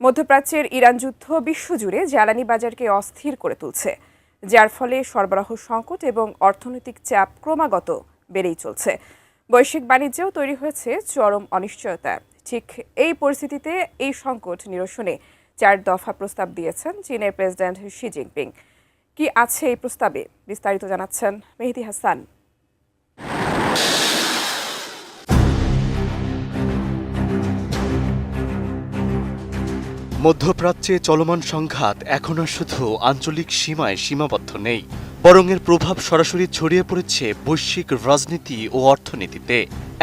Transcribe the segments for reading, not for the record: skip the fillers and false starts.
মধ্যপ্রাচ্যের ইরান যুদ্ধ বিশ্বজুড়ে জ্বালানি বাজারকে অস্থির করে তুলছে, যার ফলে সরবরাহ সংকট এবং অর্থনৈতিক চাপ ক্রমাগত বেড়েই চলছে। বৈশ্বিক বাণিজ্যেও তৈরি হয়েছে চরম অনিশ্চয়তা। ঠিক এই পরিস্থিতিতে এই সংকট নিরসনে 4 দফা প্রস্তাব দিয়েছেন চীনের প্রেসিডেন্ট শি জিনপিং। কি আছে এই প্রস্তাবে, বিস্তারিত জানাচ্ছেন মেহেদী হাসান। মধ্যপ্রাচ্যে চলমান সংঘাত এখন আর শুধু আঞ্চলিক সীমায় সীমাবদ্ধ নেই, বরং এর প্রভাব সরাসরি ছড়িয়ে পড়েছে বৈশ্বিক রাজনীতি ও অর্থনীতিতে।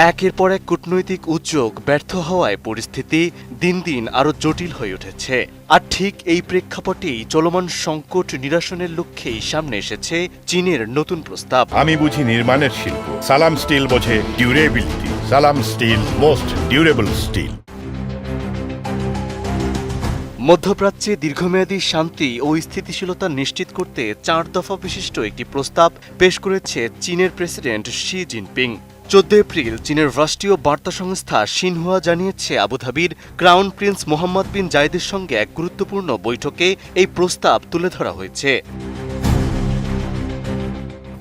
একের পর এক কূটনৈতিক উদ্যোগ ব্যর্থ হওয়ায় পরিস্থিতি দিন দিন আরও জটিল হয়ে উঠেছে। আর ঠিক এই প্রেক্ষাপটেই চলমান সংকট নিরসনের লক্ষ্যেই সামনে এসেছে চীনের নতুন প্রস্তাব। আমি বুঝি নির্মাণের শিল্প, সালাম স্টিল বোঝে ডিউরেবিলিটি। সালাম স্টিল, মোস্ট ডিউরেবল স্টিল। মধ্যপ্রাচ্যে দীর্ঘমেয়াদী শান্তি ও স্থিতিশীলতা নিশ্চিত করতে 4 দফা বিশিষ্ট একটি প্রস্তাব পেশ করেছে চীনের প্রেসিডেন্ট শি জিনপিং। 14 এপ্রিল চীনের রাষ্ট্রীয় বার্তা সংস্থা সিনহুয়া জানিয়েছে, আবুধাবির ক্রাউন প্রিন্স মোহাম্মদ বিন জায়েদের সঙ্গে এক গুরুত্বপূর্ণ বৈঠকে এই প্রস্তাব তুলে ধরা হয়েছে।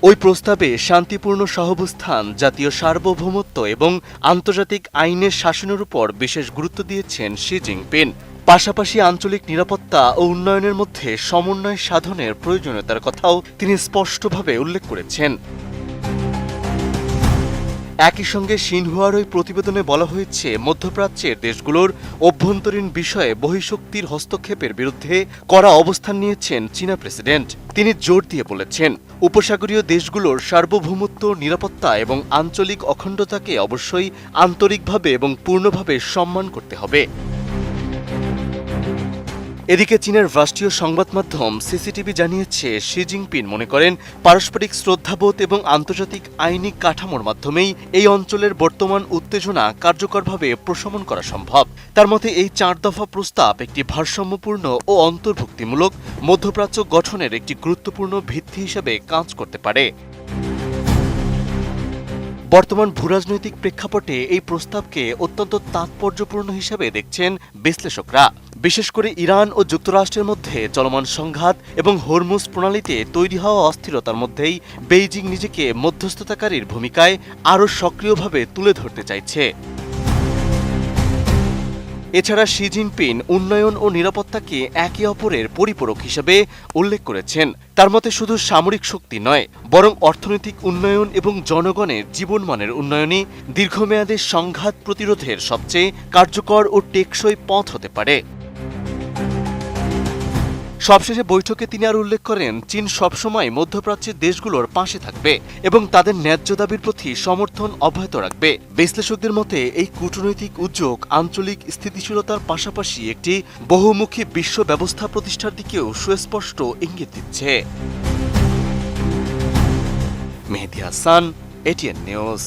ওই প্রস্তাবে শান্তিপূর্ণ সহাবস্থান, জাতীয় সার্বভৌমত্ব এবং আন্তর্জাতিক আইনের শাসনের উপর বিশেষ গুরুত্ব দিয়েছেন শি জিনপিং। পাশাপাশি আঞ্চলিক নিরাপত্তা ও উন্নয়নের মধ্যে সমন্বয় সাধনের প্রয়োজনীয়তার কথাও তিনি স্পষ্টভাবে উল্লেখ করেছেন। একই সঙ্গে সিনহুয়ার ওই প্রতিবেদনে বলা হয়েছে, মধ্যপ্রাচ্যের দেশগুলোর অভ্যন্তরীণ বিষয়ে বহিঃশক্তির হস্তক্ষেপের বিরুদ্ধে কড়া অবস্থান নিয়েছেন চীনা প্রেসিডেন্ট। তিনি জোর দিয়ে বলেছেন, উপসাগরীয় দেশগুলোর সার্বভৌমত্ব, নিরাপত্তা এবং আঞ্চলিক অখণ্ডতাকে অবশ্যই আন্তরিকভাবে এবং পূর্ণভাবে সম্মান করতে হবে। এদিকে চীনের রাষ্ট্রীয় সংবাদ মাধ্যম সিসিটিভি জানিয়েছে, শি জিনপিং মনে করেন পারস্পরিক শ্রদ্ধাবোধ এবং আন্তর্জাতিক আইনি কাঠামোর মাধ্যমেই এই অঞ্চলের বর্তমান উত্তেজনা কার্যকরভাবে প্রশমন করা সম্ভব। তার মতে এই 4 দফা প্রস্তাব একটি ভারসাম্যপূর্ণ ও অন্তর্ভুক্তিমূলক মধ্যপ্রাচ্য গঠনের একটি গুরুত্বপূর্ণ ভিত্তি হিসেবে কাজ করতে পারে। বর্তমান ভূরাজনৈতিক প্রেক্ষাপটে এই প্রস্তাবকে অত্যন্ত তাৎপর্যপূর্ণ হিসেবে দেখছেন বিশ্লেষকরা। বিশেষ করে ইরান ও যুক্তরাষ্ট্রের মধ্যে চলমান সংঘাত এবং হরমুজ প্রণালীতে তৈরি হওয়া অস্থিরতার মধ্যেই বেইজিং নিজেকে মধ্যস্থতাকারীর ভূমিকায় আরও সক্রিয়ভাবে তুলে ধরতে চাইছে। এছাড়া শি জিনপিং উন্নয়ন ও নিরাপত্তাকে একে অপরের পরিপূরক হিসেবে উল্লেখ করেছেন। তার মতে শুধু সামরিক শক্তি নয়, বরং অর্থনৈতিক উন্নয়ন এবং জনগণের জীবনমানের উন্নয়নই দীর্ঘমেয়াদে সংঘাত প্রতিরোধের সবচেয়ে কার্যকর ও টেকসই পথ হতে পারে। সবশেষে বৈঠকে তিনি আর উল্লেখ করেন, চীন সবসময় মধ্যপ্রাচ্যের দেশগুলোর পাশে থাকবে এবং তাদের ন্যায্য দাবির প্রতি সমর্থন অব্যাহত রাখবে। বিশ্লেষকদের মতে এই কূটনৈতিক উদ্যোগ আঞ্চলিক স্থিতিশীলতার পাশাপাশি একটি বহুমুখী বিশ্ব ব্যবস্থা প্রতিষ্ঠার দিকেও সুস্পষ্ট ইঙ্গিত দিচ্ছে। মেহেদী হাসান, এটিএন নিউজ।